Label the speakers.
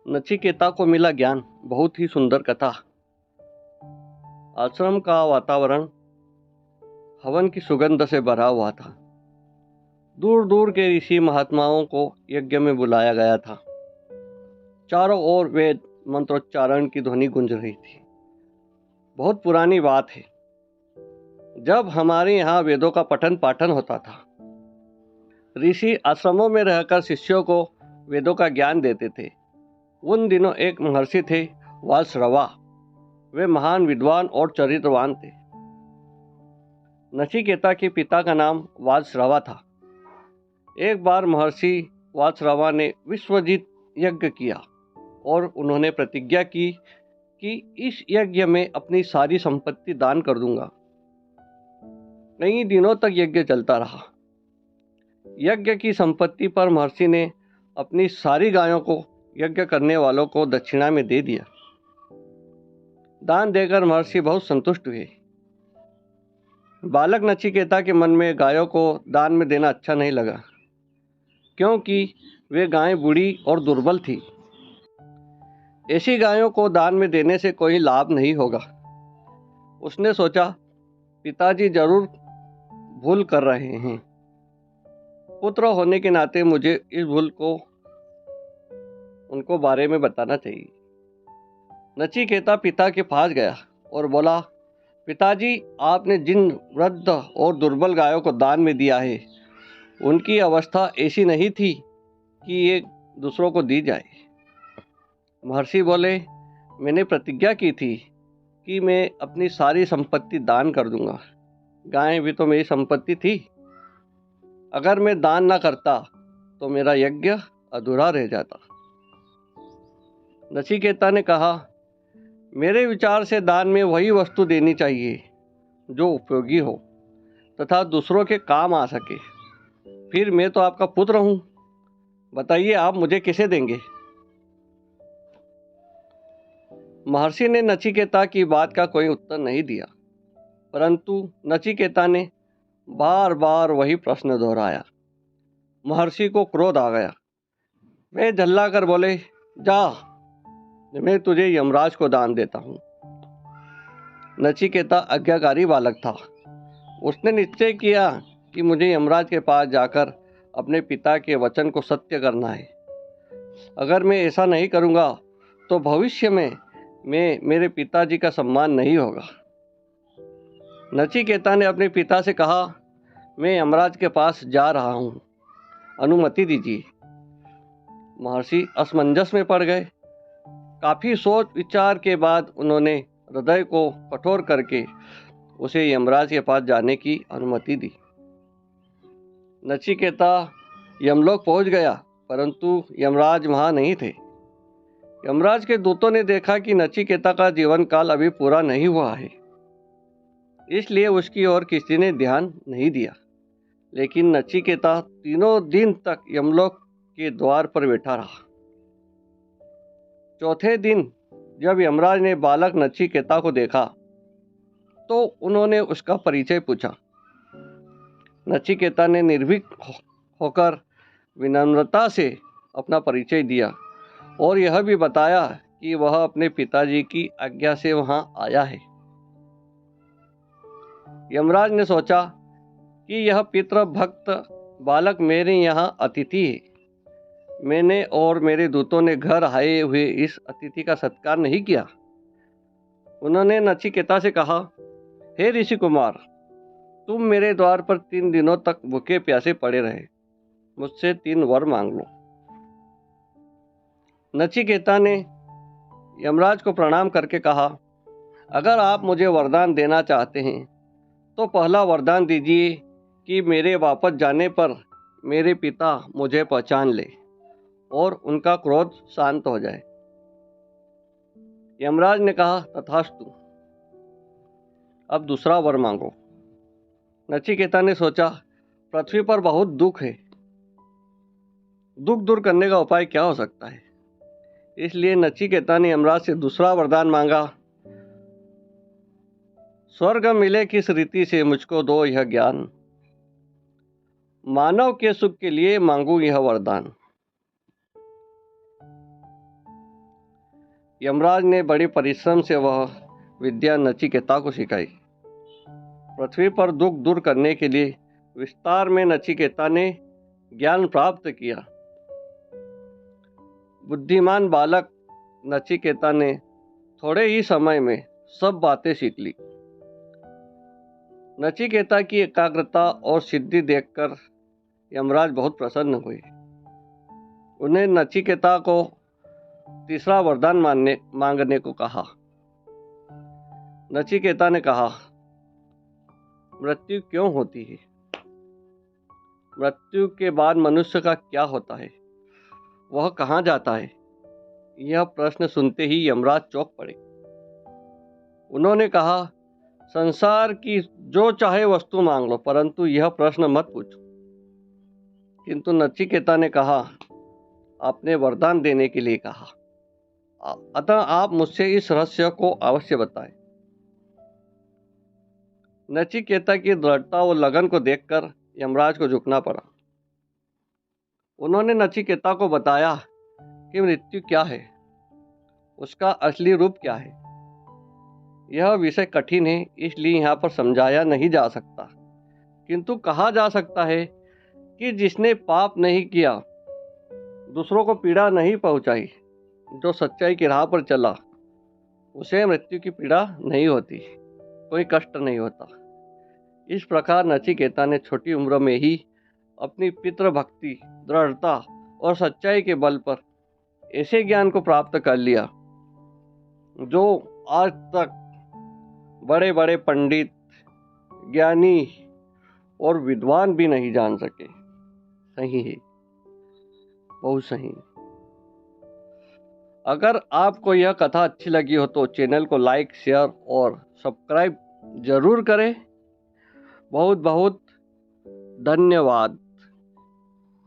Speaker 1: नचिकेता को मिला ज्ञान। बहुत ही सुंदर कथा। आश्रम का वातावरण हवन की सुगंध से भरा हुआ था। दूर दूर के ऋषि महात्माओं को यज्ञ में बुलाया गया था। चारों ओर वेद मंत्रोच्चारण की ध्वनि गूंज रही थी। बहुत पुरानी बात है, जब हमारे यहाँ वेदों का पठन पाठन होता था। ऋषि आश्रमों में रहकर शिष्यों को वेदों का ज्ञान देते थे। उन दिनों एक महर्षि थे, वालश्रवा। वे महान विद्वान और चरित्रवान थे। नचिकेता के पिता का नाम वालश्रवा था। एक बार महर्षि वालश्रवा ने विश्वजित यज्ञ किया और उन्होंने प्रतिज्ञा की कि इस यज्ञ में अपनी सारी संपत्ति दान कर दूंगा। कई दिनों तक यज्ञ चलता रहा। यज्ञ की संपत्ति पर महर्षि ने अपनी सारी गायों को यज्ञ करने वालों को दक्षिणा में दे दिया। दान देकर महर्षि बहुत संतुष्ट हुए। बालक नचिकेता के मन में गायों को दान में देना अच्छा नहीं लगा, क्योंकि वे गायें बूढ़ी और दुर्बल थी। ऐसी गायों को दान में देने से कोई लाभ नहीं होगा। उसने सोचा, पिताजी जरूर भूल कर रहे हैं। पुत्र होने के नाते मुझे इस भूल को उनको बारे में बताना चाहिए। नचिकेता पिता के पास गया और बोला, पिताजी, आपने जिन वृद्ध और दुर्बल गायों को दान में दिया है, उनकी अवस्था ऐसी नहीं थी कि ये दूसरों को दी जाए। महर्षि बोले, मैंने प्रतिज्ञा की थी कि मैं अपनी सारी संपत्ति दान कर दूंगा। गायें भी तो मेरी संपत्ति थी। अगर मैं दान ना करता तो मेरा यज्ञ अधूरा रह जाता। नचिकेता ने कहा, मेरे विचार से दान में वही वस्तु देनी चाहिए जो उपयोगी हो तथा दूसरों के काम आ सके। फिर मैं तो आपका पुत्र हूँ, बताइए आप मुझे कैसे देंगे? महर्षि ने नचिकेता की बात का कोई उत्तर नहीं दिया, परंतु नचिकेता ने बार बार वही प्रश्न दोहराया। महर्षि को क्रोध आ गया। वे झल्लाकर बोले, जा, मैं तुझे यमराज को दान देता हूँ। नचिकेता आज्ञाकारी बालक था। उसने निश्चय किया कि मुझे यमराज के पास जाकर अपने पिता के वचन को सत्य करना है। अगर मैं ऐसा नहीं करूँगा तो भविष्य में मेरे पिताजी का सम्मान नहीं होगा। नचिकेता ने अपने पिता से कहा, मैं यमराज के पास जा रहा हूँ, अनुमति दीजिए। महर्षि असमंजस में पड़ गए। काफी सोच विचार के बाद उन्होंने हृदय को कठोर करके उसे यमराज के पास जाने की अनुमति दी। नचिकेता यमलोक पहुंच गया, परंतु यमराज वहां नहीं थे। यमराज के दूतों ने देखा कि नचिकेता का जीवन काल अभी पूरा नहीं हुआ है, इसलिए उसकी ओर किसी ने ध्यान नहीं दिया। लेकिन नचिकेता 3 दिन तक यमलोक के द्वार पर बैठा रहा। चौथे दिन जब यमराज ने बालक नचिकेता को देखा तो उन्होंने उसका परिचय पूछा। नचिकेता ने निर्भीक होकर विनम्रता से अपना परिचय दिया और यह भी बताया कि वह अपने पिताजी की आज्ञा से वहां आया है। यमराज ने सोचा कि यह पितृ भक्त बालक मेरे यहाँ अतिथि है। मैंने और मेरे दूतों ने घर आए हुए इस अतिथि का सत्कार नहीं किया। उन्होंने नचिकेता से कहा, हे ऋषि कुमार, तुम मेरे द्वार पर 3 दिनों तक भूखे प्यासे पड़े रहे। मुझसे 3 वर मांग लो। नचिकेता ने यमराज को प्रणाम करके कहा, अगर आप मुझे वरदान देना चाहते हैं तो पहला वरदान दीजिए कि मेरे वापस जाने पर मेरे पिता मुझे पहचान ले और उनका क्रोध शांत हो जाए। यमराज ने कहा, तथास्तु। अब दूसरा वर मांगो। नचिकेता ने सोचा, पृथ्वी पर बहुत दुख है, दुख दूर करने का उपाय क्या हो सकता है? इसलिए नचिकेता ने यमराज से दूसरा वरदान मांगा, स्वर्ग मिले किस रीति से मुझको दो यह ज्ञान, मानव के सुख के लिए मांगू यह वरदान। यमराज ने बड़े परिश्रम से वह विद्या नचिकेता को सिखाई। पृथ्वी पर दुख दूर करने के लिए विस्तार में नचिकेता ने ज्ञान प्राप्त किया। बुद्धिमान बालक नचिकेता ने थोड़े ही समय में सब बातें सीख ली। नचिकेता की एकाग्रता और सिद्धि देखकर यमराज बहुत प्रसन्न हुए। उन्हें नचिकेता को तीसरा वरदान मांगने को कहा। नचिकेता ने कहा, मृत्यु क्यों होती है? मृत्यु के बाद मनुष्य का क्या होता है? वह कहाँ जाता है? यह प्रश्न सुनते ही यमराज चौंक पड़े। उन्होंने कहा, संसार की जो चाहे वस्तु मांग लो, परंतु यह प्रश्न मत पूछो। किंतु नचिकेता ने कहा, आपने वरदान देने के लिए कहा, अतः आप मुझसे इस रहस्य को अवश्य बताएं। नचिकेता की दृढ़ता और लगन को देखकर यमराज को झुकना पड़ा। उन्होंने नचिकेता को बताया कि मृत्यु क्या है, उसका असली रूप क्या है। यह विषय कठिन है, इसलिए यहाँ पर समझाया नहीं जा सकता, किंतु कहा जा सकता है कि जिसने पाप नहीं किया, दूसरों को पीड़ा नहीं पहुंचाई, जो सच्चाई की राह पर चला, उसे मृत्यु की पीड़ा नहीं होती, कोई कष्ट नहीं होता। इस प्रकार नचिकेता ने छोटी उम्र में ही अपनी पितृभक्ति, दृढ़ता और सच्चाई के बल पर ऐसे ज्ञान को प्राप्त कर लिया जो आज तक बड़े बड़े पंडित, ज्ञानी और विद्वान भी नहीं जान सके। सही है, बहुत सही। अगर आपको यह कथा अच्छी लगी हो तो चैनल को लाइक, शेयर और सब्सक्राइब जरूर करें। बहुत बहुत धन्यवाद।